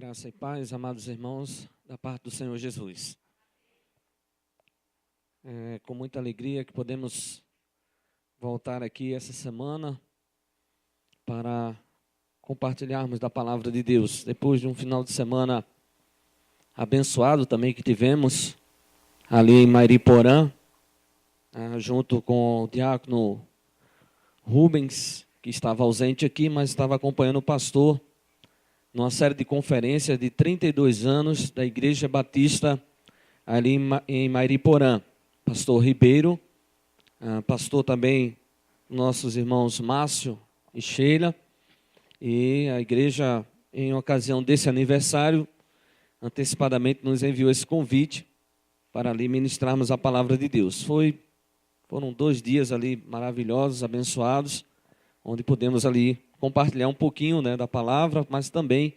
Graça e paz, amados irmãos, da parte do Senhor Jesus. É com muita alegria que podemos voltar aqui essa semana para compartilharmos da palavra de Deus. Depois de um final de semana abençoado também que tivemos ali em Mairiporã, junto com o diácono Rubens, que estava ausente aqui, mas estava acompanhando o pastor numa série de conferências de 32 anos da Igreja Batista ali em Mairiporã. Pastor Ribeiro, pastor também nossos irmãos Márcio e Sheila, e a igreja, em ocasião desse aniversário, antecipadamente nos enviou esse convite para ali ministrarmos a palavra de Deus. Foram 2 dias ali maravilhosos, abençoados, onde pudemos ali compartilhar um pouquinho, da palavra, mas também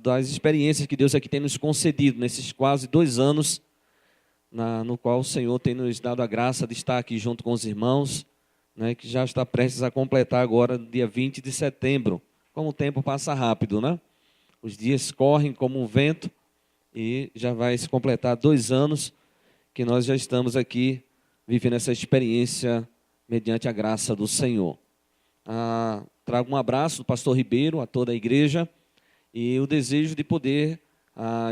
das experiências que Deus aqui tem nos concedido nesses quase 2 anos, no qual o Senhor tem nos dado a graça de estar aqui junto com os irmãos, que já está prestes a completar agora, dia 20 de setembro. Como o tempo passa rápido, Os dias correm como um vento e já vai se completar 2 anos que nós já estamos aqui vivendo essa experiência mediante a graça do Senhor. Trago um abraço do pastor Ribeiro, a toda a igreja, e o desejo de poder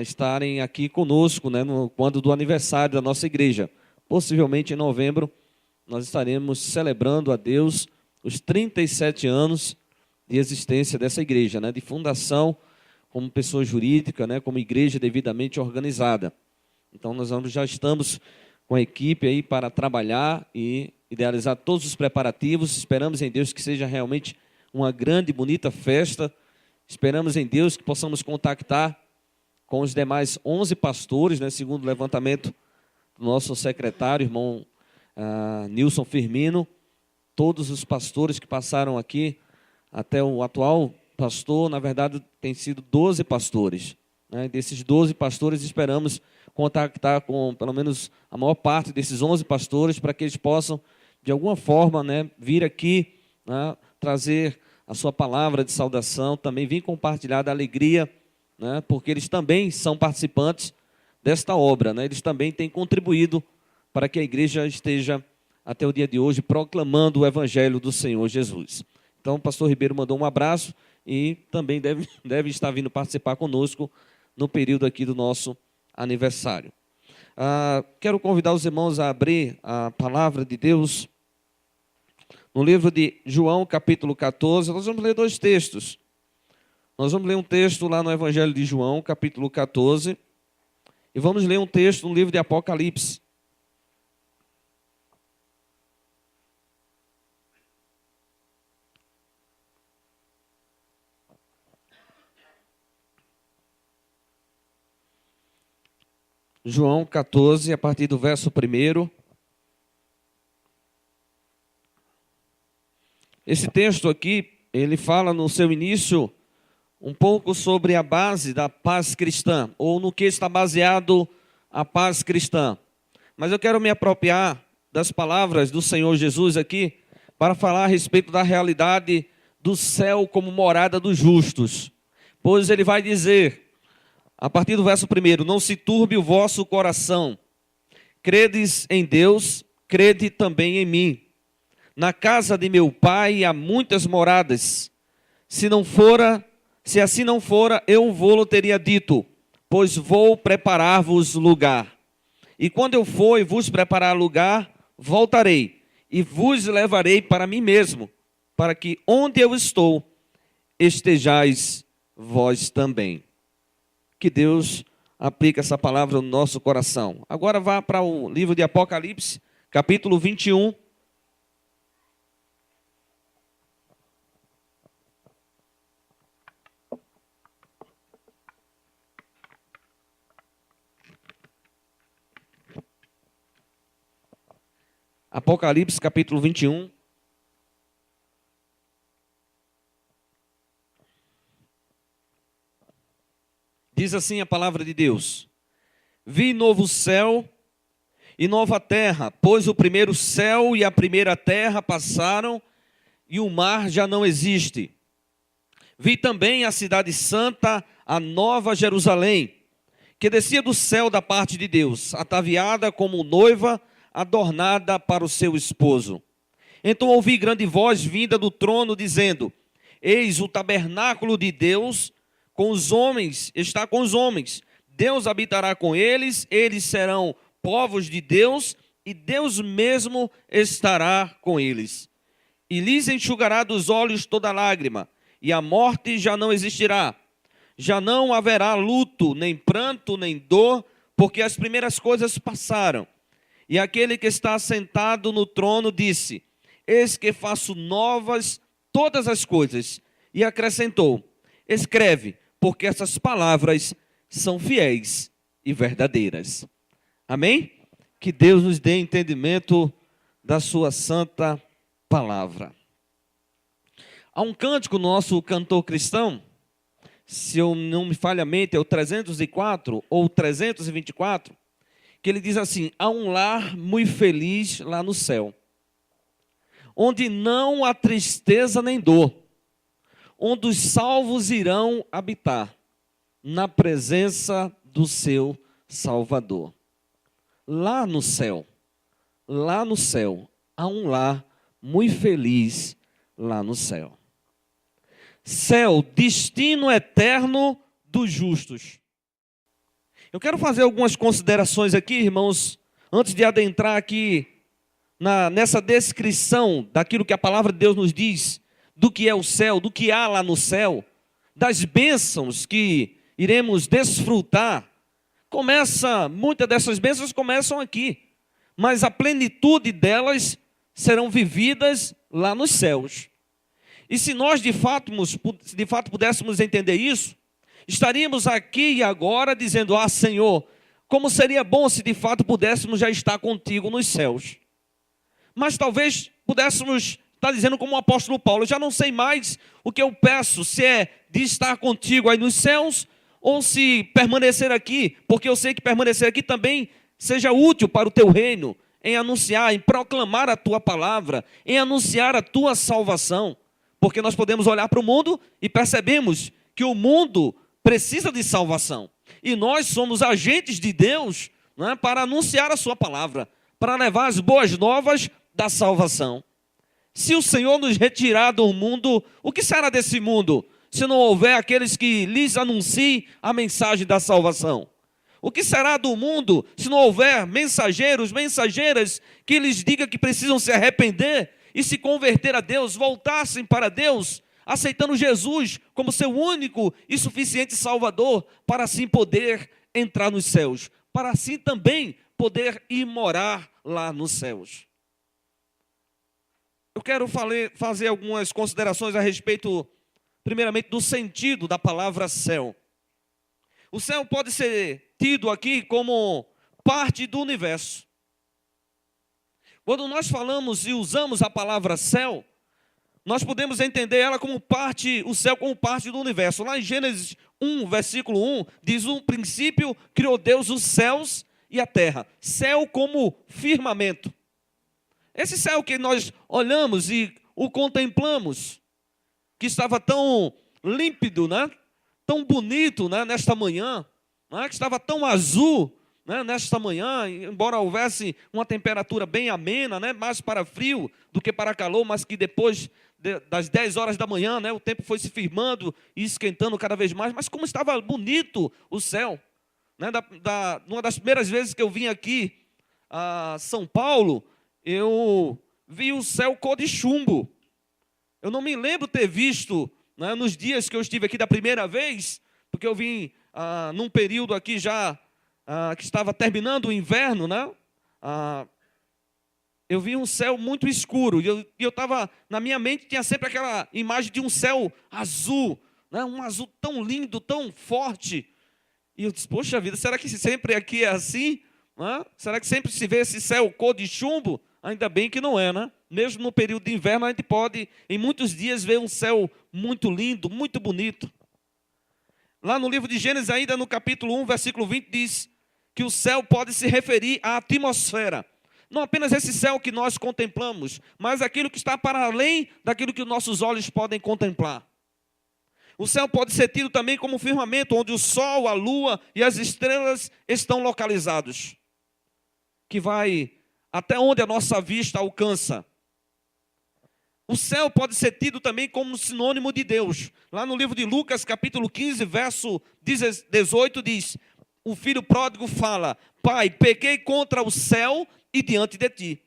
estarem aqui conosco, quando do aniversário da nossa igreja. Possivelmente em novembro, nós estaremos celebrando a Deus os 37 anos de existência dessa igreja, de fundação como pessoa jurídica, como igreja devidamente organizada. Então, nós já estamos com a equipe aí para trabalhar e idealizar todos os preparativos. Esperamos em Deus que seja realmente uma grande e bonita festa. Esperamos em Deus que possamos contactar com os demais 11 pastores, segundo o levantamento do nosso secretário, irmão Nilson Firmino. Todos os pastores que passaram aqui, até o atual pastor, na verdade, tem sido 12 pastores. Desses 12 pastores, esperamos contactar com pelo menos a maior parte desses 11 pastores, para que eles possam, de alguma forma, vir aqui, trazer a sua palavra de saudação, também vir compartilhar da alegria, porque eles também são participantes desta obra, eles também têm contribuído para que a igreja esteja, até o dia de hoje, proclamando o evangelho do Senhor Jesus. Então, o pastor Ribeiro mandou um abraço e também deve estar vindo participar conosco no período aqui do nosso aniversário. Quero convidar os irmãos a abrir a palavra de Deus no livro de João, capítulo 14. Nós vamos ler 2 textos. Nós vamos ler um texto lá no Evangelho de João, capítulo 14, e vamos ler um texto no livro de Apocalipse. João 14, a partir do verso 1. Esse texto aqui, ele fala no seu início um pouco sobre a base da paz cristã, ou no que está baseado a paz cristã. Mas eu quero me apropriar das palavras do Senhor Jesus aqui, para falar a respeito da realidade do céu como morada dos justos. Pois ele vai dizer, a partir do verso 1, não se turbe o vosso coração, credes em Deus, crede também em mim. Na casa de meu pai há muitas moradas. Se assim não fora, eu vou-lo teria dito, pois vou preparar-vos lugar. E quando eu for e vos preparar lugar, voltarei e vos levarei para mim mesmo, para que onde eu estou, estejais vós também. Que Deus aplique essa palavra no nosso coração. Agora vá para o livro de Apocalipse, capítulo 21. Apocalipse, capítulo 21. Diz assim a palavra de Deus: Vi novo céu e nova terra, pois o primeiro céu e a primeira terra passaram e o mar já não existe. Vi também a cidade santa, a nova Jerusalém, que descia do céu da parte de Deus, ataviada como noiva, adornada para o seu esposo. Então ouvi grande voz vinda do trono, dizendo: Eis o tabernáculo de Deus com os homens, está com os homens. Deus habitará com eles, eles serão povos de Deus, e Deus mesmo estará com eles. E lhes enxugará dos olhos toda lágrima, e a morte já não existirá. Já não haverá luto, nem pranto, nem dor, porque as primeiras coisas passaram. E aquele que está sentado no trono disse: Eis que faço novas todas as coisas. E acrescentou: Escreve, porque essas palavras são fiéis e verdadeiras. Amém? Que Deus nos dê entendimento da sua santa palavra. Há um cântico no nosso cantor cristão, se eu não me falha a mente, é o 304 ou 324, que ele diz assim: há um lar muito feliz lá no céu, onde não há tristeza nem dor, onde os salvos irão habitar, na presença do seu Salvador. Lá no céu, há um lar muito feliz lá no céu. Céu, destino eterno dos justos. Eu quero fazer algumas considerações aqui, irmãos, antes de adentrar aqui nessa descrição daquilo que a palavra de Deus nos diz, do que é o céu, do que há lá no céu, das bênçãos que iremos desfrutar. Muitas dessas bênçãos começam aqui, mas a plenitude delas serão vividas lá nos céus. E se nós de fato pudéssemos entender isso, estaríamos aqui e agora dizendo: ah, Senhor, como seria bom se de fato pudéssemos já estar contigo nos céus. Mas talvez pudéssemos estar dizendo como o apóstolo Paulo: eu já não sei mais o que eu peço, se é de estar contigo aí nos céus, ou se permanecer aqui, porque eu sei que permanecer aqui também seja útil para o teu reino, em anunciar, em proclamar a tua palavra, em anunciar a tua salvação. Porque nós podemos olhar para o mundo e percebemos que o mundo precisa de salvação. E nós somos agentes de Deus, né, para anunciar a sua palavra, para levar as boas novas da salvação. Se o Senhor nos retirar do mundo, o que será desse mundo, se não houver aqueles que lhes anunciem a mensagem da salvação? O que será do mundo se não houver mensageiros, mensageiras que lhes digam que precisam se arrepender e se converter a Deus, voltassem para Deus, aceitando Jesus como seu único e suficiente Salvador, para assim poder entrar nos céus, para assim também poder ir morar lá nos céus? Eu quero fazer algumas considerações a respeito, primeiramente, do sentido da palavra céu. O céu pode ser tido aqui como parte do universo. Quando nós falamos e usamos a palavra céu, nós podemos entender ela como parte, o céu como parte do universo. Lá em Gênesis 1, versículo 1, diz: no princípio criou Deus os céus e a terra. Céu como firmamento. Esse céu que nós olhamos e o contemplamos, que estava tão límpido, né? Tão bonito, né? Nesta manhã, né? Que estava tão azul, né? Nesta manhã, embora houvesse uma temperatura bem amena, né? Mais para frio do que para calor, mas que depois das 10 horas da manhã, né? O tempo foi se firmando e esquentando cada vez mais. Mas como estava bonito o céu, né? Uma das primeiras vezes que eu vim aqui a São Paulo, eu vi o céu cor de chumbo. Eu não me lembro ter visto, né, nos dias que eu estive aqui da primeira vez, porque eu vim num período aqui já que estava terminando o inverno, né? Eu vi um céu muito escuro, e eu estava, na minha mente tinha sempre aquela imagem de um céu azul, né? Um azul tão lindo, tão forte. E eu disse: poxa vida, será que sempre aqui é assim? Né? Será que sempre se vê esse céu cor de chumbo? Ainda bem que não é, né? Mesmo no período de inverno, a gente pode, em muitos dias, ver um céu muito lindo, muito bonito. Lá no livro de Gênesis, ainda no capítulo 1, versículo 20, diz que o céu pode se referir à atmosfera. Não apenas esse céu que nós contemplamos, mas aquilo que está para além daquilo que nossos olhos podem contemplar. O céu pode ser tido também como um firmamento, onde o sol, a lua e as estrelas estão localizados, que vai até onde a nossa vista alcança. O céu pode ser tido também como sinônimo de Deus. Lá no livro de Lucas, capítulo 15, verso 18, diz: o filho pródigo fala: Pai, pequei contra o céu e diante de ti.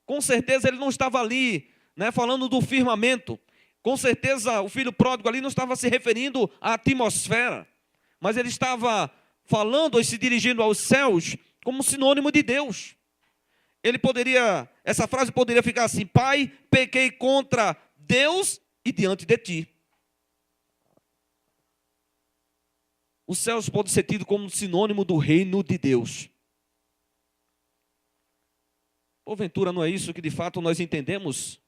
Com certeza ele não estava ali, falando do firmamento. Com certeza o filho pródigo ali não estava se referindo à atmosfera, mas ele estava falando e se dirigindo aos céus como sinônimo de Deus. Essa frase poderia ficar assim: Pai, pequei contra Deus e diante de ti. Os céus podem ser tidos como sinônimo do reino de Deus. Porventura não é isso que de fato nós entendemos?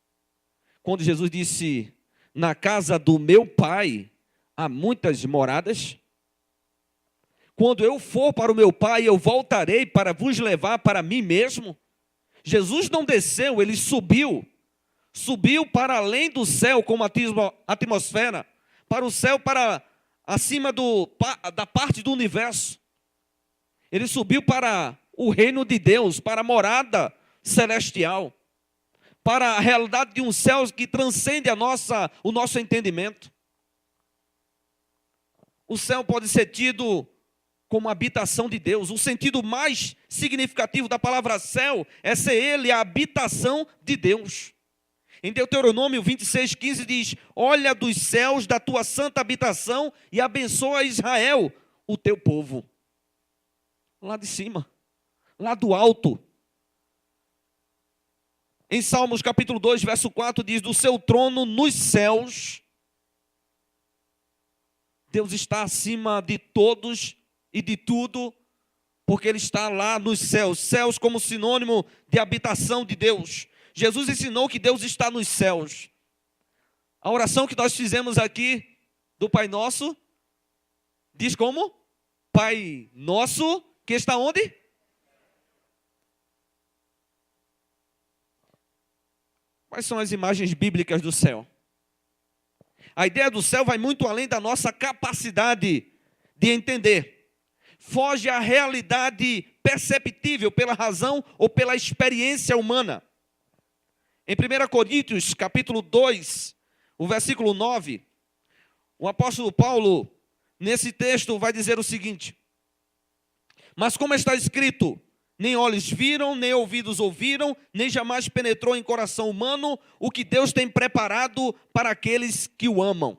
Quando Jesus disse: na casa do meu Pai há muitas moradas. Quando eu for para o meu Pai, eu voltarei para vos levar para mim mesmo. Jesus não desceu, ele subiu. Subiu para além do céu como atmosfera, para o céu, para acima da parte do universo. Ele subiu para o reino de Deus, para a morada celestial, para a realidade de um céu que transcende o nosso entendimento. O céu pode ser tido como habitação de Deus. O sentido mais significativo da palavra céu é ser ele a habitação de Deus. Em Deuteronômio 26:15 diz: olha dos céus da tua santa habitação e abençoa Israel, o teu povo. Lá de cima, lá do alto. Em Salmos capítulo 2, verso 4 diz: do seu trono nos céus, Deus está acima de todos e de tudo, porque Ele está lá nos céus. Céus como sinônimo de habitação de Deus. Jesus ensinou que Deus está nos céus. A oração que nós fizemos aqui do Pai Nosso diz como? Pai Nosso que está onde? Quais são as imagens bíblicas do céu? A ideia do céu vai muito além da nossa capacidade de entender. Foge à realidade perceptível pela razão ou pela experiência humana. Em 1 Coríntios, capítulo 2, o versículo 9, o apóstolo Paulo, nesse texto, vai dizer o seguinte: mas como está escrito, nem olhos viram, nem ouvidos ouviram, nem jamais penetrou em coração humano o que Deus tem preparado para aqueles que o amam.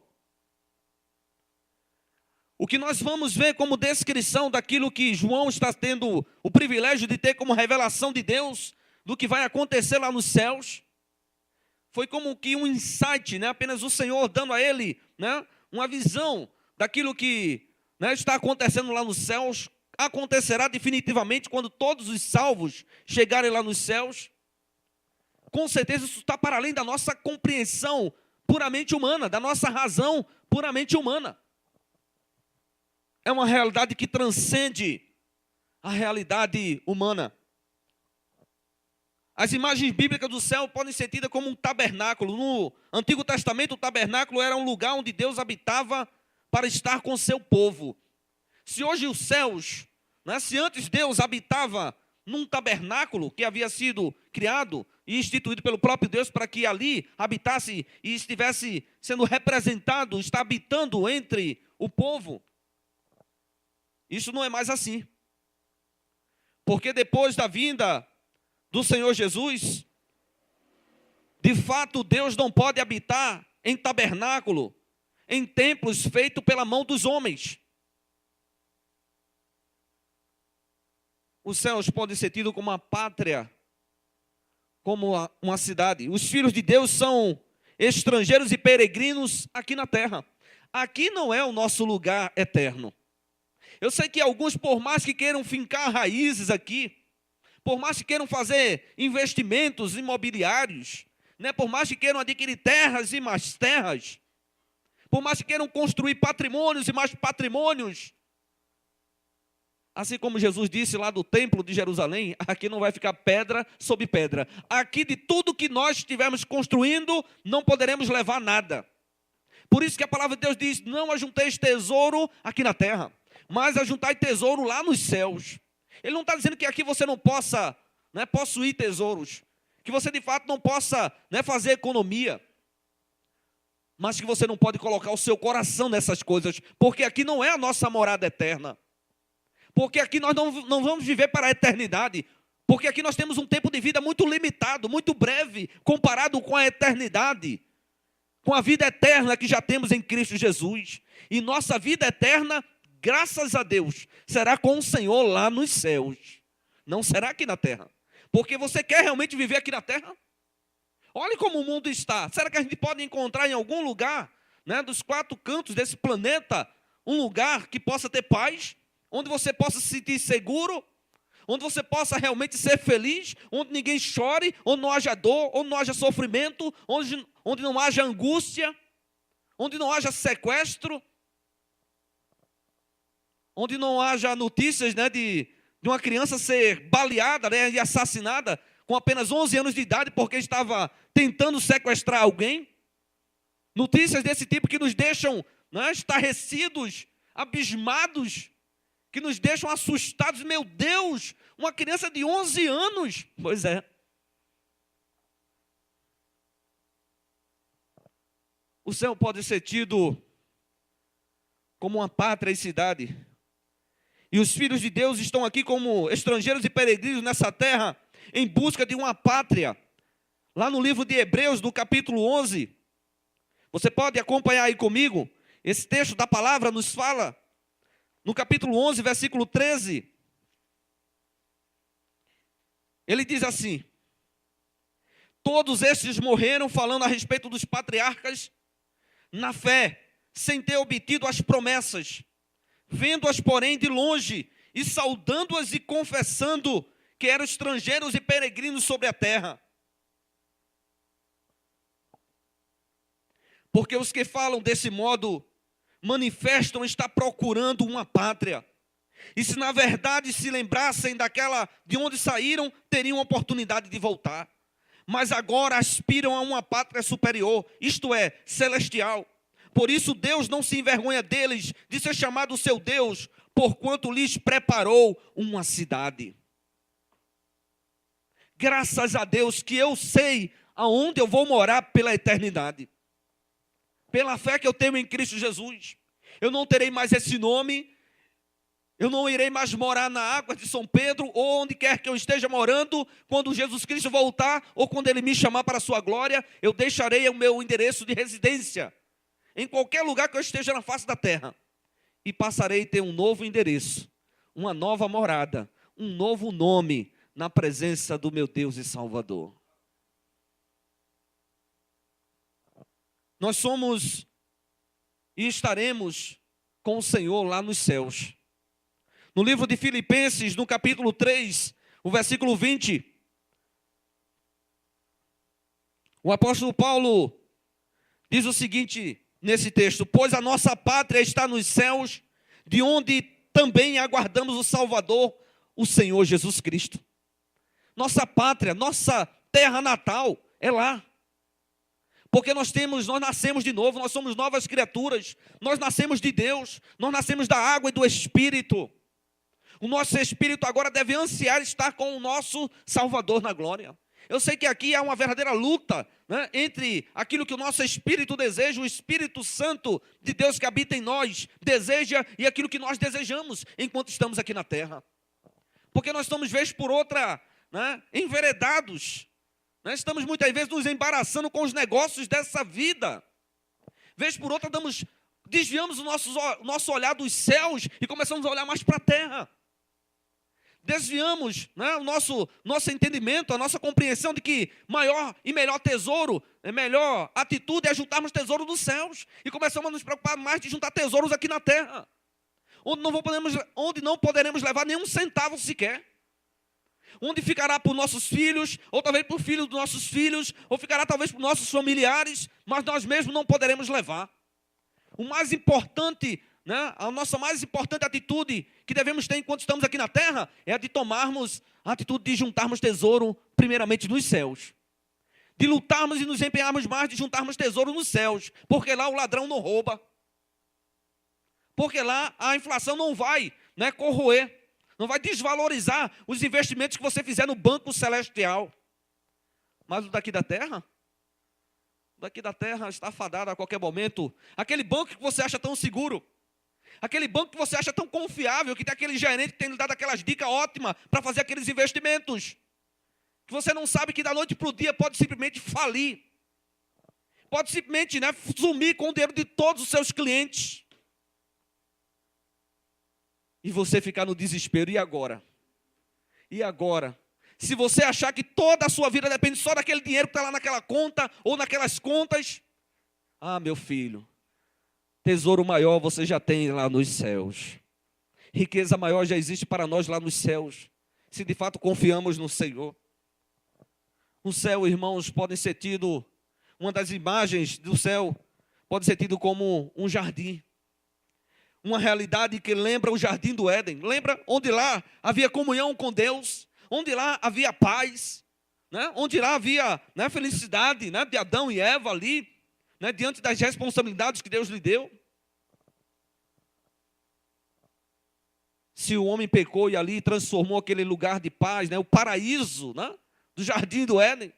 O que nós vamos ver como descrição daquilo que João está tendo o privilégio de ter como revelação de Deus, do que vai acontecer lá nos céus, foi como que um insight, apenas o Senhor dando a ele uma visão daquilo que está acontecendo lá nos céus. Acontecerá definitivamente quando todos os salvos chegarem lá nos céus. Com certeza isso está para além da nossa compreensão puramente humana, da nossa razão puramente humana. É uma realidade que transcende a realidade humana. As imagens bíblicas do céu podem ser tidas como um tabernáculo. No Antigo Testamento, o tabernáculo era um lugar onde Deus habitava para estar com seu povo. Se hoje os céus, se antes Deus habitava num tabernáculo que havia sido criado e instituído pelo próprio Deus para que ali habitasse e estivesse sendo representado, está habitando entre o povo, isso não é mais assim. Porque depois da vinda do Senhor Jesus, de fato Deus não pode habitar em tabernáculo, em templos feitos pela mão dos homens. Os céus podem ser tidos como uma pátria, como uma cidade. Os filhos de Deus são estrangeiros e peregrinos aqui na terra. Aqui não é o nosso lugar eterno. Eu sei que alguns, por mais que queiram fincar raízes aqui, por mais que queiram fazer investimentos imobiliários, por mais que queiram adquirir terras e mais terras, por mais que queiram construir patrimônios e mais patrimônios, assim como Jesus disse lá do templo de Jerusalém, aqui não vai ficar pedra sobre pedra. Aqui de tudo que nós estivermos construindo, não poderemos levar nada. Por isso que a palavra de Deus diz: não ajunteis tesouro aqui na terra, mas ajuntai tesouro lá nos céus. Ele não está dizendo que aqui você não possa, né, possuir tesouros, que você de fato não possa, né, fazer economia, mas que você não pode colocar o seu coração nessas coisas, porque aqui não é a nossa morada eterna, porque aqui nós não vamos viver para a eternidade, porque aqui nós temos um tempo de vida muito limitado, muito breve, comparado com a eternidade, com a vida eterna que já temos em Cristo Jesus. E nossa vida eterna, graças a Deus, será com o Senhor lá nos céus, não será aqui na terra. Porque você quer realmente viver aqui na terra? Olhe como o mundo está. Será que a gente pode encontrar em algum lugar, né, dos 4 cantos desse planeta, um lugar que possa ter paz, onde você possa se sentir seguro, onde você possa realmente ser feliz, onde ninguém chore, onde não haja dor, onde não haja sofrimento, onde não haja angústia, onde não haja sequestro, onde não haja notícias, né, de uma criança ser baleada, né, e assassinada com apenas 11 anos de idade porque estava tentando sequestrar alguém. Notícias desse tipo que nos deixam, né, estarrecidos, abismados, que nos deixam assustados. Meu Deus, uma criança de 11 anos. Pois é. O céu pode ser tido como uma pátria e cidade. E os filhos de Deus estão aqui como estrangeiros e peregrinos nessa terra, em busca de uma pátria. Lá no livro de Hebreus, no capítulo 11, você pode acompanhar aí comigo, esse texto da palavra nos fala, no capítulo 11, versículo 13, ele diz assim: todos estes morreram, falando a respeito dos patriarcas, na fé, sem ter obtido as promessas, vendo-as, porém, de longe, e saudando-as e confessando que eram estrangeiros e peregrinos sobre a terra. Porque os que falam desse modo manifestam estar procurando uma pátria. E se na verdade se lembrassem daquela de onde saíram, teriam oportunidade de voltar. Mas agora aspiram a uma pátria superior, isto é, celestial. Por isso Deus não se envergonha deles de ser chamado seu Deus, porquanto lhes preparou uma cidade. Graças a Deus que eu sei aonde eu vou morar pela eternidade. Pela fé que eu tenho em Cristo Jesus. Eu não terei mais esse nome. Eu não irei mais morar na Água de São Pedro, ou onde quer que eu esteja morando, quando Jesus Cristo voltar, ou quando Ele me chamar para a sua glória, eu deixarei o meu endereço de residência, em qualquer lugar que eu esteja na face da terra, e passarei a ter um novo endereço, uma nova morada, um novo nome, na presença do meu Deus e Salvador. Nós somos e estaremos com o Senhor lá nos céus. No livro de Filipenses, no capítulo 3, o versículo 20, o apóstolo Paulo diz o seguinte nesse texto: pois a nossa pátria está nos céus, de onde também aguardamos o Salvador, o Senhor Jesus Cristo. Nossa pátria, nossa terra natal é lá. Porque nós nascemos de novo, nós somos novas criaturas, nós nascemos de Deus, nós nascemos da água e do Espírito. O nosso espírito agora deve ansiar estar com o nosso Salvador na glória. Eu sei que aqui há uma verdadeira luta, né, entre aquilo que o nosso espírito deseja, o Espírito Santo de Deus que habita em nós deseja, e aquilo que nós desejamos enquanto estamos aqui na terra. Porque nós estamos, vez por outra, né, enveredados. Nós estamos muitas vezes nos embaraçando com os negócios dessa vida. Vez por outra desviamos o nosso olhar dos céus e começamos a olhar mais para a terra. Desviamos, né, o nosso entendimento, a nossa compreensão de que maior e melhor tesouro, melhor atitude é juntarmos tesouro dos céus. E começamos a nos preocupar mais de juntar tesouros aqui na terra, onde não poderemos levar nenhum centavo sequer. Onde ficará para os nossos filhos, ou talvez para o filho dos nossos filhos, ou ficará talvez para os nossos familiares, mas nós mesmos não poderemos levar. O mais importante, né, a nossa mais importante atitude que devemos ter enquanto estamos aqui na terra é a de tomarmos a atitude de juntarmos tesouro primeiramente nos céus. de lutarmos e nos empenharmos mais, de juntarmos tesouro nos céus, porque lá o ladrão não rouba, porque lá a inflação não vai, né, corroer, não vai desvalorizar os investimentos que você fizer no banco celestial. Mas o daqui da terra está fadado a qualquer momento. Aquele banco que você acha tão seguro, aquele banco que você acha tão confiável, que tem aquele gerente que tem lhe dado aquelas dicas ótimas para fazer aqueles investimentos, que você não sabe que da noite para o dia pode simplesmente falir, pode simplesmente, né, sumir com o dinheiro de todos os seus clientes. E você ficar no desespero. E agora? E agora? Se você achar que toda a sua vida depende só daquele dinheiro que está lá naquela conta ou naquelas contas, meu filho, tesouro maior você já tem lá nos céus. Riqueza maior já existe para nós lá nos céus, se de fato confiamos no Senhor. O céu, irmãos, pode ser tido, uma das imagens do céu pode ser tido como um jardim. Uma realidade que lembra o jardim do Éden. Lembra onde lá havia comunhão com Deus, onde lá havia paz, né? Onde lá havia, né, felicidade, né, de Adão e Eva ali, né, diante das responsabilidades que Deus lhe deu. Se o homem pecou e ali transformou aquele lugar de paz, né, o paraíso, né, do jardim do Éden,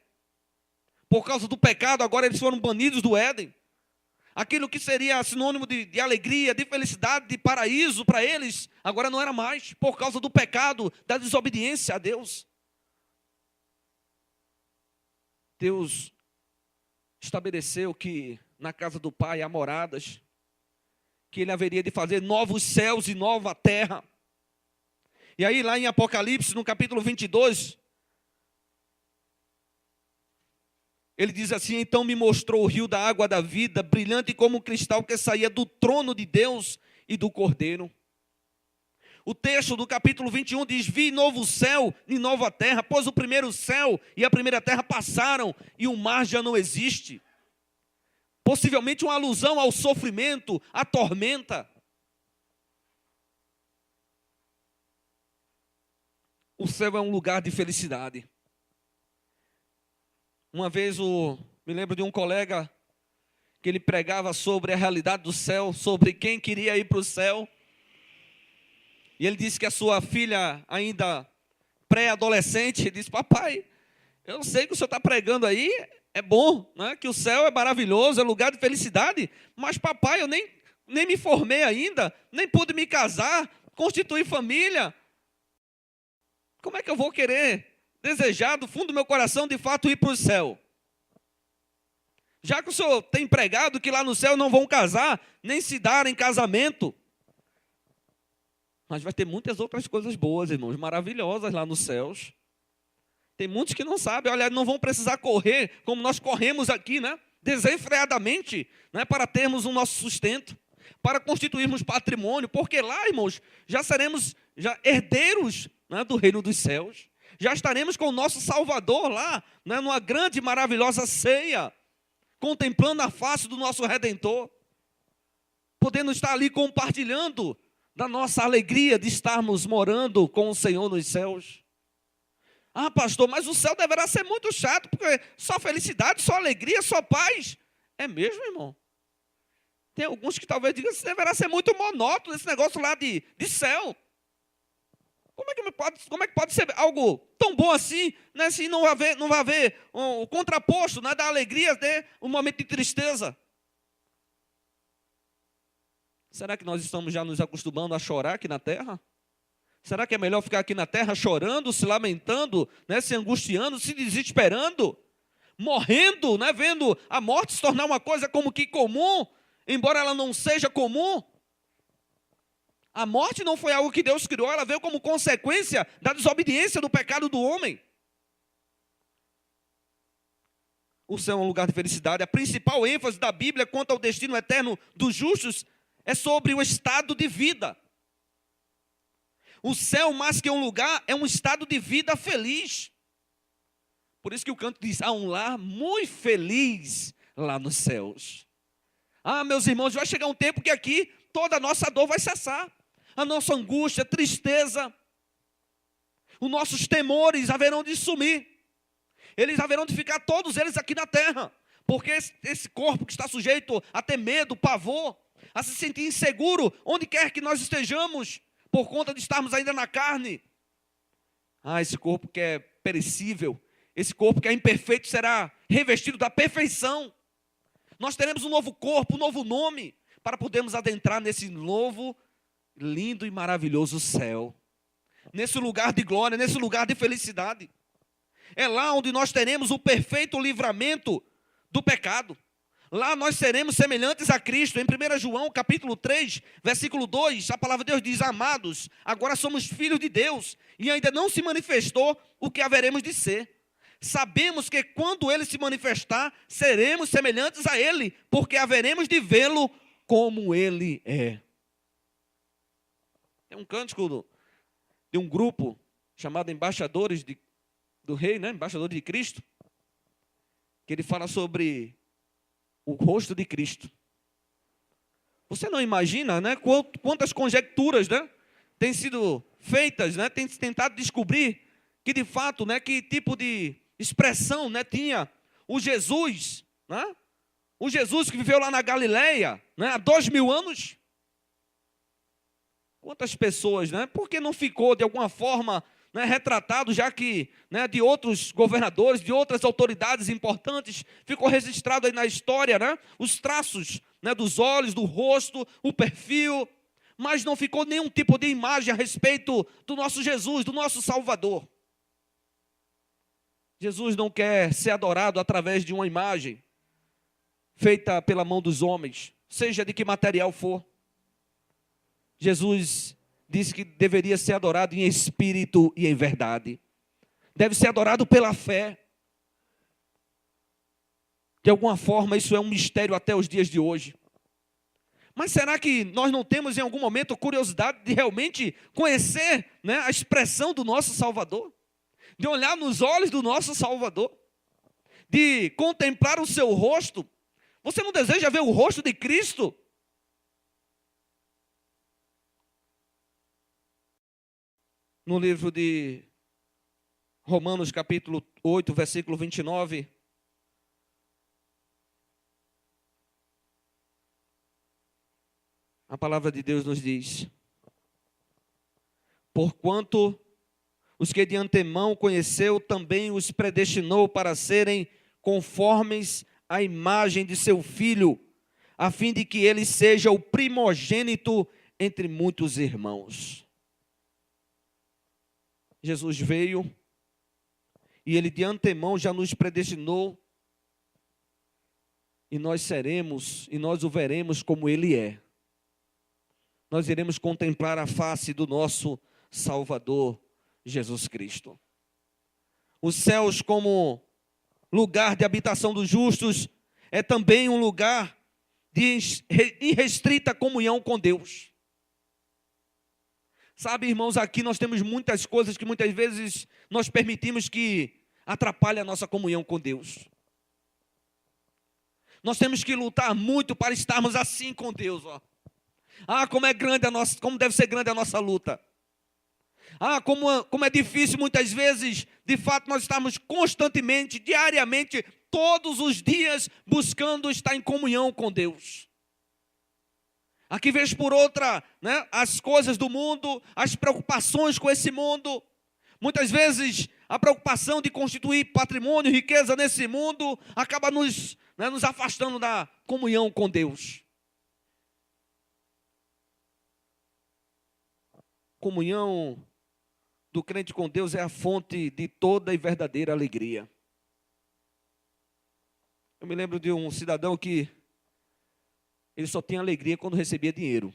por causa do pecado, agora eles foram banidos do Éden. Aquilo que seria sinônimo de alegria, de felicidade, de paraíso para eles, agora não era mais, por causa do pecado, da desobediência a Deus. Deus estabeleceu que na casa do Pai há moradas, que Ele haveria de fazer novos céus e nova terra. E aí lá em Apocalipse, no capítulo 22, ele diz assim: então me mostrou o rio da água da vida, brilhante como um cristal que saía do trono de Deus e do Cordeiro. O texto do capítulo 21 diz: vi novo céu e nova terra, pois o primeiro céu e a primeira terra passaram e o mar já não existe. Possivelmente uma alusão ao sofrimento, à tormenta. O céu é um lugar de felicidade. Uma vez me lembro de um colega que ele pregava sobre a realidade do céu, sobre quem queria ir para o céu. E ele disse que a sua filha, ainda pré-adolescente, disse: papai, eu sei que o senhor está pregando aí, é bom, né? Que o céu é maravilhoso, é lugar de felicidade, mas papai, eu nem me formei ainda, nem pude me casar, constituir família. Como é que eu vou querer desejar do fundo do meu coração de fato ir para o céu? Já que o senhor tem pregado que lá no céu não vão casar, nem se dar em casamento. Mas vai ter muitas outras coisas boas, irmãos, maravilhosas lá nos céus. Tem muitos que não sabem, olha, não vão precisar correr como nós corremos aqui, né? Desenfreadamente, né? Para termos o nosso sustento, para constituirmos patrimônio, porque lá, irmãos, já seremos herdeiros, né, do reino dos céus. Já estaremos com o nosso Salvador lá, né, numa grande e maravilhosa ceia, contemplando a face do nosso Redentor, podendo estar ali compartilhando da nossa alegria de estarmos morando com o Senhor nos céus. Pastor, mas o céu deverá ser muito chato, porque só felicidade, só alegria, só paz. É mesmo, irmão? Tem alguns que talvez digam que deverá ser muito monótono esse negócio lá de céu. Como é que pode ser algo tão bom assim, né, se não vai haver o contraposto, né, da alegria, de um momento de tristeza? Será que nós estamos já nos acostumando a chorar aqui na terra? Será que é melhor ficar aqui na terra chorando, se lamentando, né, se angustiando, se desesperando, morrendo, né, vendo a morte se tornar uma coisa como que comum, embora ela não seja comum? A morte não foi algo que Deus criou, ela veio como consequência da desobediência do pecado do homem. O céu é um lugar de felicidade. A principal ênfase da Bíblia quanto ao destino eterno dos justos é sobre o estado de vida. O céu, mais que um lugar, é um estado de vida feliz. Por isso que o canto diz: há um lar muito feliz lá nos céus. Meus irmãos, vai chegar um tempo que aqui toda a nossa dor vai cessar. A nossa angústia, tristeza, os nossos temores haverão de sumir. eles haverão de ficar todos eles aqui na terra. Porque esse corpo que está sujeito a ter medo, pavor, a se sentir inseguro, onde quer que nós estejamos, por conta de estarmos ainda na carne. Esse corpo que é perecível, esse corpo que é imperfeito será revestido da perfeição. Nós teremos um novo corpo, um novo nome, para podermos adentrar nesse novo, lindo e maravilhoso céu. Nesse lugar de glória, nesse lugar de felicidade. É lá onde nós teremos o perfeito livramento do pecado. Lá nós seremos semelhantes a Cristo. Em 1 João, capítulo 3, versículo 2, a palavra de Deus diz: amados, agora somos filhos de Deus, e ainda não se manifestou o que haveremos de ser. Sabemos que quando Ele se manifestar, seremos semelhantes a Ele, porque haveremos de vê-lo como Ele é. Tem um cântico de um grupo chamado Embaixadores do Rei, né? Embaixadores de Cristo, que ele fala sobre o rosto de Cristo. Você não imagina, né, quantas conjecturas, né, têm sido feitas, né, tem tentado descobrir que de fato, né, que tipo de expressão, né, tinha o Jesus, né, o Jesus que viveu lá na Galileia, né, há 2000 anos. Quantas pessoas, né, por que não ficou de alguma forma, né, retratado, já que, né, de outros governadores, de outras autoridades importantes, ficou registrado aí na história, né, os traços, né, dos olhos, do rosto, o perfil, mas não ficou nenhum tipo de imagem a respeito do nosso Jesus, do nosso Salvador. Jesus não quer ser adorado através de uma imagem feita pela mão dos homens, seja de que material for. Jesus disse que deveria ser adorado em espírito e em verdade. Deve ser adorado pela fé. De alguma forma, isso é um mistério até os dias de hoje. Mas será que nós não temos em algum momento curiosidade de realmente conhecer, né, a expressão do nosso Salvador? De olhar nos olhos do nosso Salvador? De contemplar o seu rosto? Você não deseja ver o rosto de Cristo? No livro de Romanos, capítulo 8, versículo 29, a palavra de Deus nos diz: porquanto os que de antemão conheceu, também os predestinou para serem conformes à imagem de seu Filho, a fim de que ele seja o primogênito entre muitos irmãos. Jesus veio e Ele de antemão já nos predestinou, e nós seremos, e nós o veremos como Ele é. Nós iremos contemplar a face do nosso Salvador, Jesus Cristo. Os céus, como lugar de habitação dos justos, é também um lugar de irrestrita comunhão com Deus. Sabe, irmãos, aqui nós temos muitas coisas que muitas vezes nós permitimos que atrapalhem a nossa comunhão com Deus. Nós temos que lutar muito para estarmos assim com Deus, ó. Como é grande como deve ser grande a nossa luta. Como é difícil muitas vezes, de fato, nós estamos constantemente, diariamente, todos os dias, buscando estar em comunhão com Deus. Aqui, vez por outra, né, as coisas do mundo, as preocupações com esse mundo, muitas vezes a preocupação de constituir patrimônio, riqueza nesse mundo, acaba nos afastando da comunhão com Deus. Comunhão do crente com Deus é a fonte de toda e verdadeira alegria. Eu me lembro de um cidadão que ele só tinha alegria quando recebia dinheiro.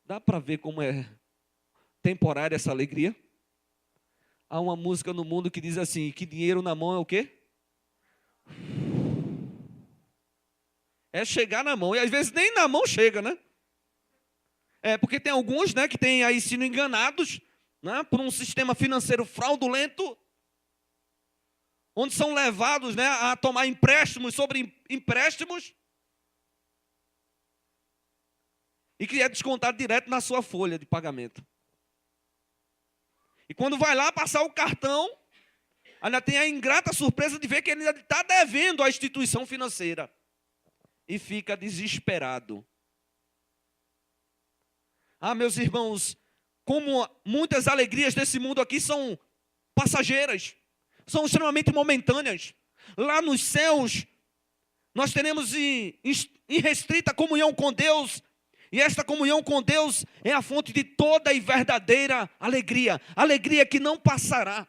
Dá para ver como é temporária essa alegria? Há uma música no mundo que diz assim, que dinheiro na mão é o quê? É chegar na mão, e às vezes nem na mão chega, né? Porque tem alguns, né, que têm aí sido enganados, né, por um sistema financeiro fraudulento, onde são levados, né, a tomar empréstimos sobre empréstimos, e que é descontado direto na sua folha de pagamento. E quando vai lá passar o cartão, ainda tem a ingrata surpresa de ver que ele ainda está devendo à instituição financeira. E fica desesperado. Ah, meus irmãos, como muitas alegrias desse mundo aqui são passageiras, são extremamente momentâneas. Lá nos céus, nós teremos irrestrita comunhão com Deus, e esta comunhão com Deus é a fonte de toda e verdadeira alegria, alegria que não passará,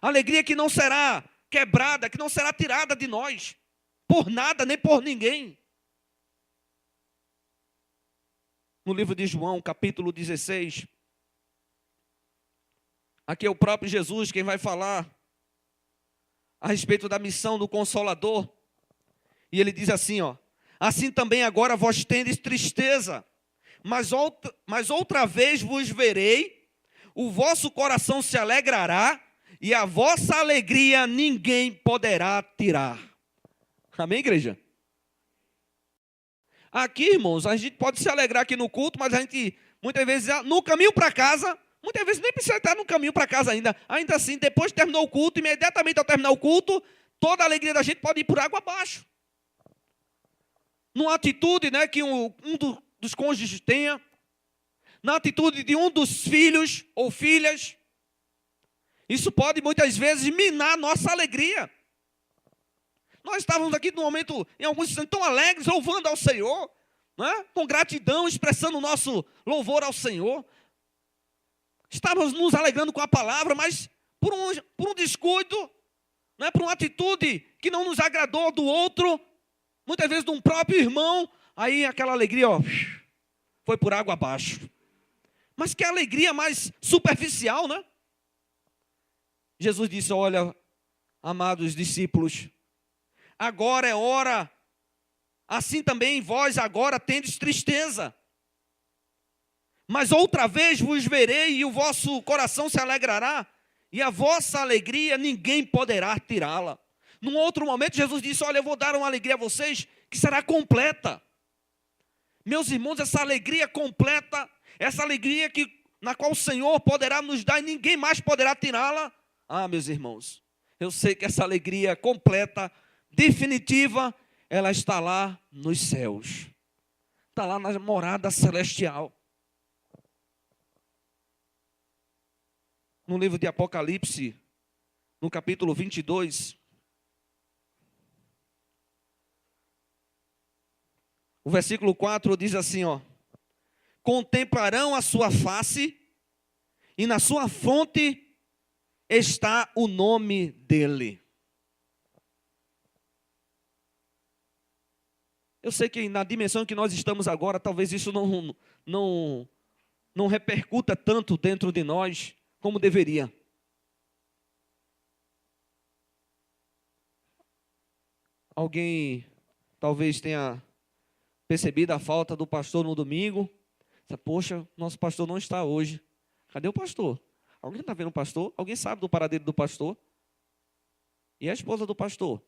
alegria que não será quebrada, que não será tirada de nós, por nada nem por ninguém. No livro de João, capítulo 16, aqui é o próprio Jesus quem vai falar a respeito da missão do Consolador. E ele diz assim, ó: assim também agora vós tendes tristeza, mas outra vez vos verei, o vosso coração se alegrará, e a vossa alegria ninguém poderá tirar. Amém, igreja? Aqui, irmãos, a gente pode se alegrar aqui no culto, mas a gente, muitas vezes, no caminho para casa, muitas vezes nem precisa estar no caminho para casa ainda. Ainda assim, depois de terminar o culto, imediatamente ao terminar o culto, toda a alegria da gente pode ir por água abaixo. Numa atitude, né, que dos cônjuges tenha, na atitude de um dos filhos ou filhas, isso pode muitas vezes minar nossa alegria. Nós estávamos aqui no momento, em alguns instantes, tão alegres, louvando ao Senhor, né? Com gratidão, expressando o nosso louvor ao Senhor. Estávamos nos alegrando com a palavra, mas por um descuido, né? Por uma atitude que não nos agradou do outro, muitas vezes de um próprio irmão, aí aquela alegria, ó, foi por água abaixo. Mas que alegria mais superficial, né? Jesus disse: olha, amados discípulos, agora é hora, assim também vós agora tendes tristeza. Mas outra vez vos verei e o vosso coração se alegrará, e a vossa alegria ninguém poderá tirá-la. Num outro momento Jesus disse: olha, eu vou dar uma alegria a vocês que será completa. Meus irmãos, essa alegria completa, essa alegria na qual o Senhor poderá nos dar e ninguém mais poderá tirá-la. Ah, meus irmãos, eu sei que essa alegria completa, definitiva, ela está lá nos céus. Está lá na morada celestial. No livro de Apocalipse, no capítulo 22, o versículo 4 diz assim, ó: contemplarão a sua face, e na sua fronte está o nome dele. Eu sei que na dimensão que nós estamos agora, talvez isso não repercuta tanto dentro de nós como deveria. Alguém talvez tenha percebido a falta do pastor no domingo. Poxa, nosso pastor não está hoje. Cadê o pastor? Alguém está vendo o pastor? Alguém sabe do paradeiro do pastor? E a esposa do pastor?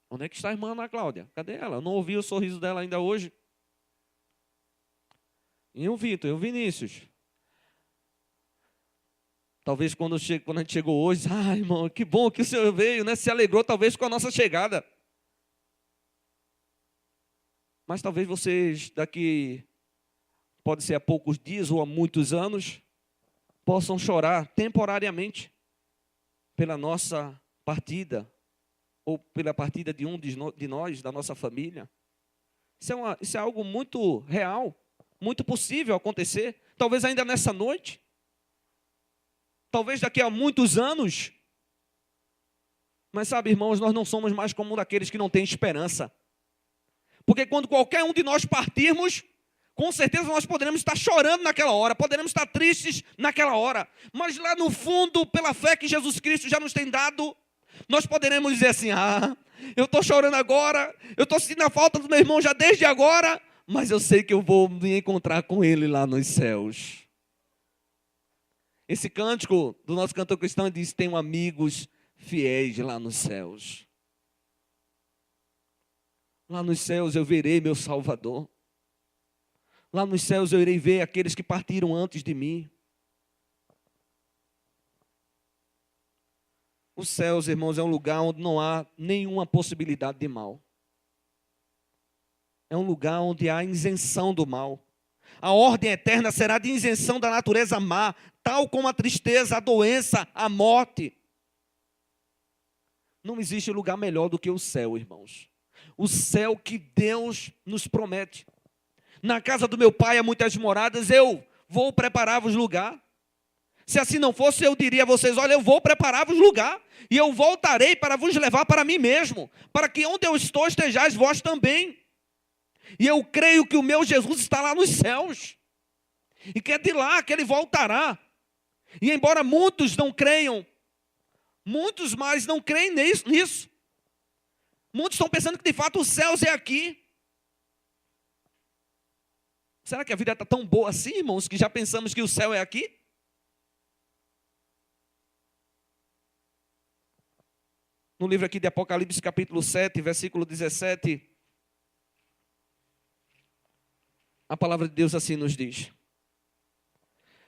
Onde é que está a irmã Ana Cláudia? Cadê ela? Eu não ouvi o sorriso dela ainda hoje. E o Vitor, e o Vinícius? Talvez quando a gente chegou hoje, irmão, que bom que o senhor veio, né? Se alegrou talvez com a nossa chegada. Mas talvez vocês daqui, pode ser há poucos dias ou há muitos anos, possam chorar temporariamente pela nossa partida, ou pela partida de um de nós, da nossa família. Isso é algo muito real, muito possível acontecer, talvez ainda nessa noite, talvez daqui a muitos anos. Mas sabe, irmãos, nós não somos mais como um daqueles que não têm esperança. Porque quando qualquer um de nós partirmos, com certeza nós poderemos estar chorando naquela hora, poderemos estar tristes naquela hora. Mas lá no fundo, pela fé que Jesus Cristo já nos tem dado, nós poderemos dizer assim: eu estou chorando agora, eu estou sentindo a falta do meu irmão já desde agora, mas eu sei que eu vou me encontrar com ele lá nos céus. Esse cântico do nosso cantor cristão diz: tenho amigos fiéis lá nos céus. Lá nos céus eu verei meu Salvador. Lá nos céus eu irei ver aqueles que partiram antes de mim. Os céus, irmãos, é um lugar onde não há nenhuma possibilidade de mal. É um lugar onde há isenção do mal. A ordem eterna será de isenção da natureza má, tal como a tristeza, a doença, a morte. Não existe lugar melhor do que o céu, irmãos. O céu que Deus nos promete. Na casa do meu pai há muitas moradas, eu vou preparar-vos lugar. Se assim não fosse, eu diria a vocês, olha, eu vou preparar-vos lugar, e eu voltarei para vos levar para mim mesmo, para que onde eu estou estejais vós também. E eu creio que o meu Jesus está lá nos céus, e que é de lá que ele voltará. E embora muitos não creiam, muitos mais não creem nisso. Muitos estão pensando que de fato os céus é aqui. Será que a vida está tão boa assim, irmãos, que já pensamos que o céu é aqui? No livro aqui de Apocalipse, capítulo 7, versículo 17, a palavra de Deus assim nos diz: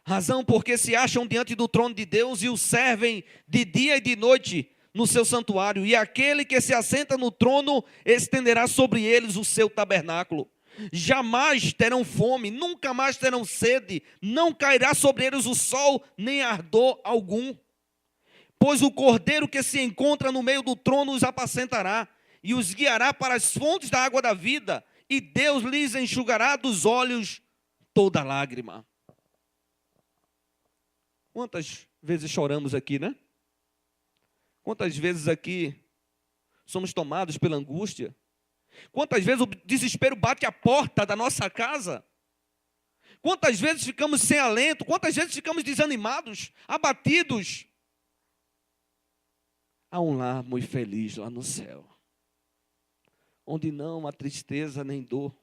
razão porque se acham diante do trono de Deus e o servem de dia e de noite no seu santuário, e aquele que se assenta no trono estenderá sobre eles o seu tabernáculo. Jamais terão fome, nunca mais terão sede, não cairá sobre eles o sol, nem ardor algum. Pois o cordeiro que se encontra no meio do trono os apacentará, e os guiará para as fontes da água da vida, e Deus lhes enxugará dos olhos toda lágrima. Quantas vezes choramos aqui, né? Quantas vezes aqui somos tomados pela angústia? Quantas vezes o desespero bate à porta da nossa casa? Quantas vezes ficamos sem alento? Quantas vezes ficamos desanimados, abatidos? Há um lar muito feliz lá no céu, onde não há tristeza nem dor,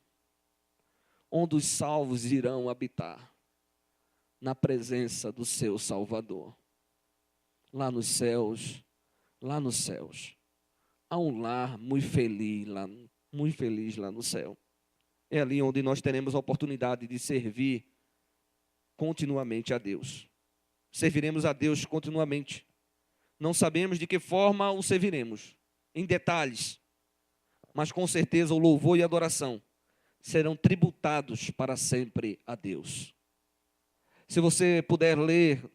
onde os salvos irão habitar na presença do seu Salvador. Lá nos céus, há um lar muito feliz lá no céu. É ali onde nós teremos a oportunidade de servir continuamente a Deus. Serviremos a Deus continuamente. Não sabemos de que forma o serviremos, em detalhes, mas com certeza o louvor e a adoração serão tributados para sempre a Deus. Se você puder ler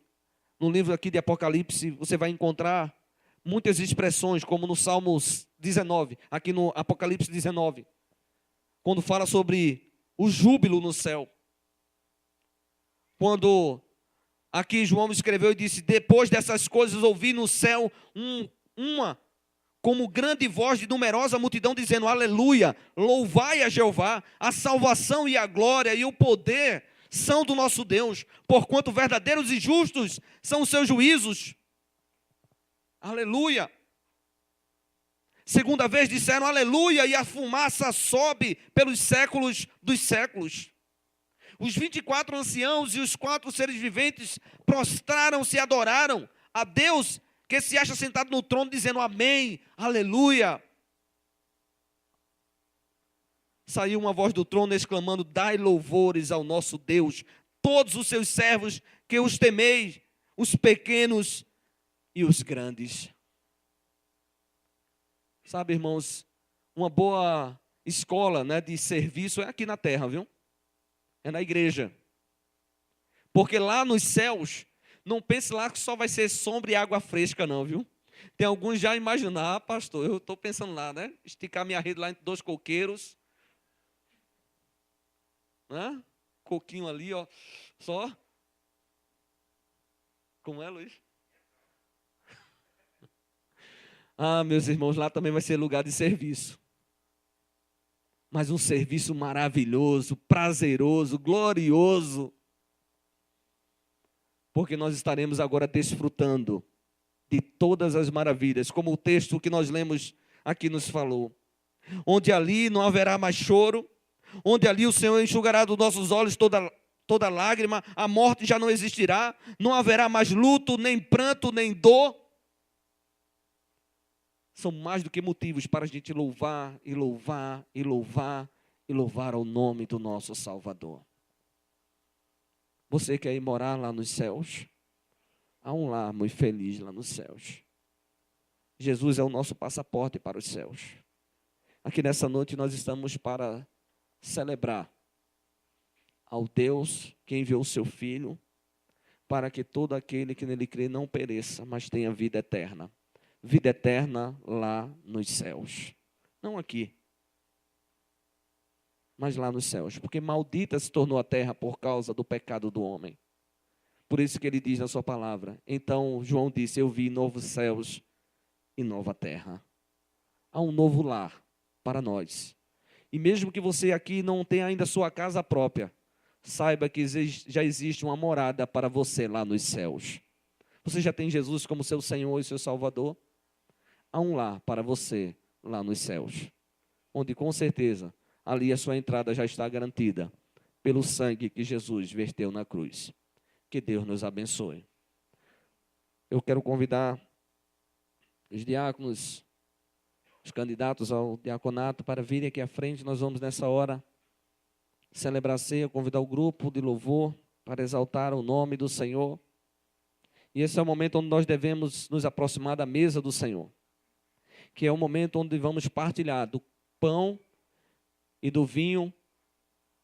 no livro aqui de Apocalipse, você vai encontrar muitas expressões, como no Salmos 19, aqui no Apocalipse 19, quando fala sobre o júbilo no céu. Quando aqui João escreveu e disse: depois dessas coisas ouvi no céu uma como grande voz de numerosa multidão dizendo: aleluia, louvai a Jeová, a salvação e a glória e o poder são do nosso Deus, porquanto verdadeiros e justos são os seus juízos. Aleluia. Segunda vez disseram aleluia, e a fumaça sobe pelos séculos dos séculos. Os 24 anciãos e os 4 seres viventes prostraram-se e adoraram a Deus que se acha sentado no trono, dizendo amém, aleluia. Saiu uma voz do trono exclamando: dai louvores ao nosso Deus, todos os seus servos que os temeis, os pequenos e os grandes. Sabe, irmãos, uma boa escola, né, de serviço é aqui na terra, viu? É na igreja. Porque lá nos céus, não pense lá que só vai ser sombra e água fresca não, viu? Tem alguns já imaginar, pastor, eu estou pensando lá, né? Esticar minha rede lá entre 2 coqueiros. Né? Coquinho ali, ó. Só. Como é, Luiz? Ah, meus irmãos, lá também vai ser lugar de serviço. Mas um serviço maravilhoso, prazeroso, glorioso. Porque nós estaremos agora desfrutando de todas as maravilhas, como o texto que nós lemos aqui nos falou. Onde ali não haverá mais choro, onde ali o Senhor enxugará dos nossos olhos toda lágrima, a morte já não existirá, não haverá mais luto, nem pranto, nem dor. São mais do que motivos para a gente louvar e louvar e louvar e louvar ao nome do nosso Salvador. Você quer ir morar lá nos céus? Há um lar muito feliz lá nos céus. Jesus é o nosso passaporte para os céus. Aqui nessa noite nós estamos para celebrar ao Deus que enviou o seu Filho, para que todo aquele que nele crê não pereça, mas tenha vida eterna. Vida eterna lá nos céus. Não aqui, mas lá nos céus. Porque maldita se tornou a terra por causa do pecado do homem. Por isso que ele diz na sua palavra. Então João disse, eu vi novos céus e nova terra. Há um novo lar para nós. E mesmo que você aqui não tenha ainda sua casa própria, saiba que já existe uma morada para você lá nos céus. Você já tem Jesus como seu Senhor e seu Salvador? Há um lar para você lá nos céus, onde com certeza ali a sua entrada já está garantida pelo sangue que Jesus verteu na cruz. Que Deus nos abençoe. Eu quero convidar os diáconos, os candidatos ao diaconato para virem aqui à frente. Nós vamos nessa hora celebrar a ceia, convidar o grupo de louvor para exaltar o nome do Senhor. E esse é o momento onde nós devemos nos aproximar da mesa do Senhor, que é o momento onde vamos partilhar do pão e do vinho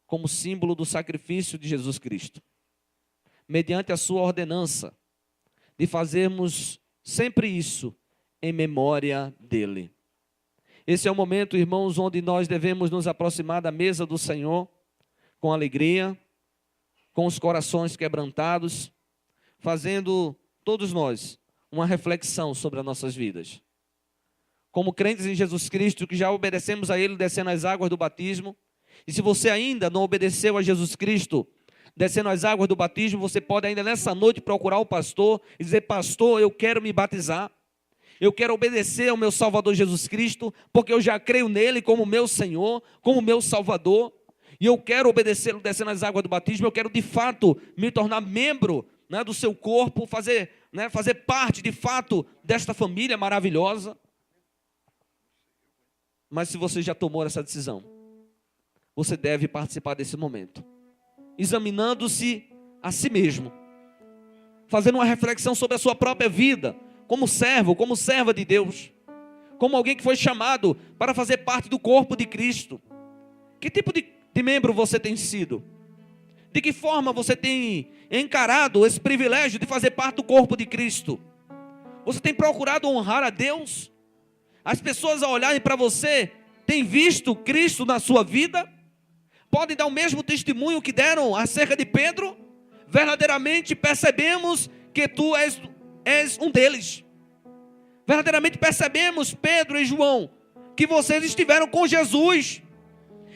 como símbolo do sacrifício de Jesus Cristo, mediante a sua ordenança de fazermos sempre isso em memória dele. Esse é o momento, irmãos, onde nós devemos nos aproximar da mesa do Senhor com alegria, com os corações quebrantados, fazendo todos nós uma reflexão sobre as nossas vidas. Como crentes em Jesus Cristo, que já obedecemos a Ele descendo as águas do batismo, e se você ainda não obedeceu a Jesus Cristo descendo as águas do batismo, você pode ainda nessa noite procurar o pastor e dizer, pastor, eu quero me batizar, eu quero obedecer ao meu Salvador Jesus Cristo, porque eu já creio nele como meu Senhor, como meu Salvador, e eu quero obedecê-lo descendo as águas do batismo, eu quero de fato me tornar membro, né, do seu corpo, fazer parte de fato desta família maravilhosa. Mas se você já tomou essa decisão, você deve participar desse momento, examinando-se a si mesmo, fazendo uma reflexão sobre a sua própria vida, como servo, como serva de Deus, como alguém que foi chamado para fazer parte do corpo de Cristo. Que tipo de membro você tem sido? De que forma você tem encarado esse privilégio de fazer parte do corpo de Cristo? Você tem procurado honrar a Deus? As pessoas ao olharem para você, têm visto Cristo na sua vida? Podem dar o mesmo testemunho que deram acerca de Pedro? Verdadeiramente percebemos que tu és um deles. Verdadeiramente percebemos, Pedro e João, que vocês estiveram com Jesus.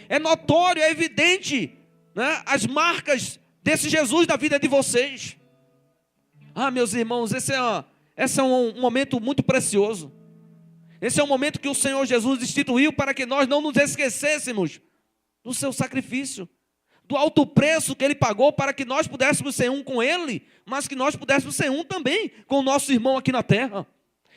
É notório, é evidente, né, as marcas desse Jesus na vida de vocês. Meus irmãos, esse é um momento muito precioso. Esse é um momento que o Senhor Jesus instituiu para que nós não nos esquecêssemos do seu sacrifício, do alto preço que Ele pagou para que nós pudéssemos ser um com Ele, mas que nós pudéssemos ser um também com o nosso irmão aqui na terra.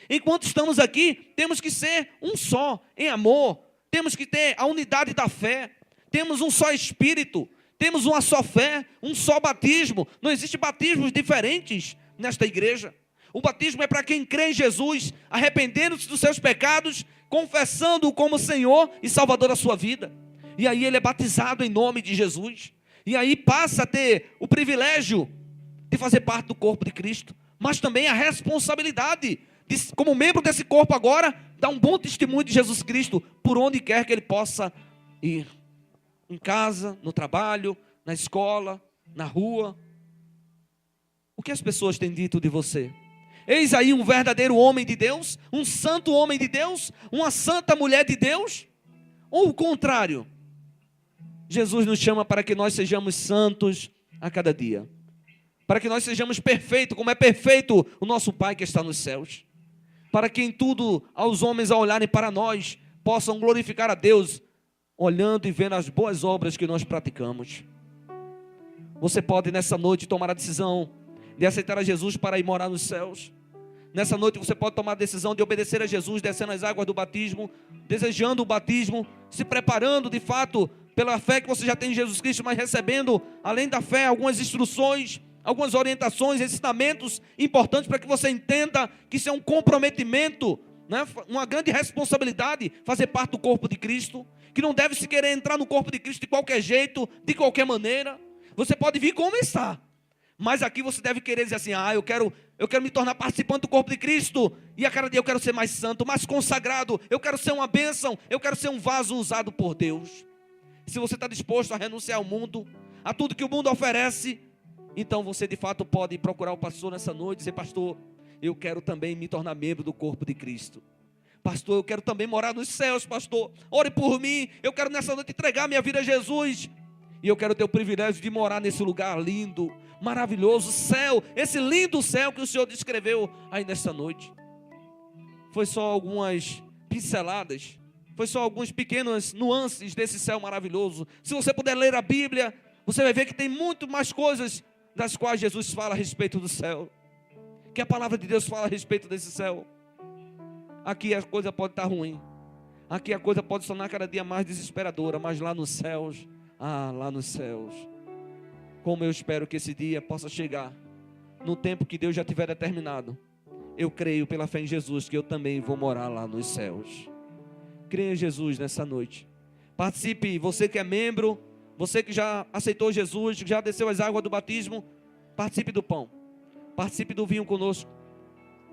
Enquanto estamos aqui, temos que ser um só, em amor, temos que ter a unidade da fé, temos um só Espírito, temos uma só fé, um só batismo. Não existem batismos diferentes nesta igreja. O batismo é para quem crê em Jesus, arrependendo-se dos seus pecados, confessando-o como Senhor e Salvador da sua vida. E aí ele é batizado em nome de Jesus. E aí passa a ter o privilégio de fazer parte do corpo de Cristo, mas também a responsabilidade de, como membro desse corpo agora, dar um bom testemunho de Jesus Cristo por onde quer que ele possa ir. Em casa, no trabalho, na escola, na rua. O que as pessoas têm dito de você? Eis aí um verdadeiro homem de Deus, um santo homem de Deus, uma santa mulher de Deus? Ou o contrário? Jesus nos chama para que nós sejamos santos a cada dia, para que nós sejamos perfeitos, como é perfeito o nosso Pai que está nos céus, para que em tudo aos homens ao olharem para nós possam glorificar a Deus, olhando e vendo as boas obras que nós praticamos. Você pode nessa noite tomar a decisão de aceitar a Jesus para ir morar nos céus. Nessa noite você pode tomar a decisão de obedecer a Jesus, descendo as águas do batismo, desejando o batismo, se preparando de fato pela fé que você já tem em Jesus Cristo, mas recebendo, além da fé, algumas instruções, algumas orientações, ensinamentos importantes para que você entenda que isso é um comprometimento, né, uma grande responsabilidade fazer parte do corpo de Cristo, que não deve se querer entrar no corpo de Cristo de qualquer jeito, de qualquer maneira. Você pode vir como está, mas aqui você deve querer dizer assim: eu quero me tornar participante do corpo de Cristo, e a cada dia eu quero ser mais santo, mais consagrado, eu quero ser uma bênção, eu quero ser um vaso usado por Deus. Se você está disposto a renunciar ao mundo, a tudo que o mundo oferece, então você de fato pode procurar o pastor nessa noite e dizer: pastor, eu quero também me tornar membro do corpo de Cristo. Pastor, eu quero também morar nos céus, pastor. Ore por mim, eu quero nessa noite entregar minha vida a Jesus. E eu quero ter o privilégio de morar nesse lugar lindo, maravilhoso, céu, esse lindo céu que o Senhor descreveu aí nessa noite. Foi só algumas pinceladas, foi só algumas pequenas nuances desse céu maravilhoso. Se você puder ler a Bíblia, você vai ver que tem muito mais coisas das quais Jesus fala a respeito do céu, que a palavra de Deus fala a respeito desse céu. Aqui a coisa pode estar ruim, aqui a coisa pode sonar cada dia mais desesperadora, mas lá nos céus, lá nos céus, como eu espero que esse dia possa chegar, no tempo que Deus já tiver determinado. Eu creio pela fé em Jesus que eu também vou morar lá nos céus. Creia em Jesus nessa noite. Participe, você que é membro, você que já aceitou Jesus, que já desceu as águas do batismo, participe do pão, participe do vinho conosco.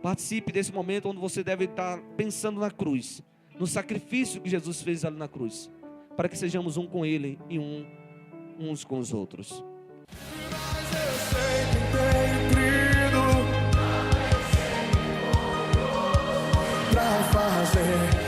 Participe desse momento onde você deve estar pensando na cruz, no sacrifício que Jesus fez ali na cruz, para que sejamos um com Ele e uns com os outros. Mas eu sei que tenho crido pra fazer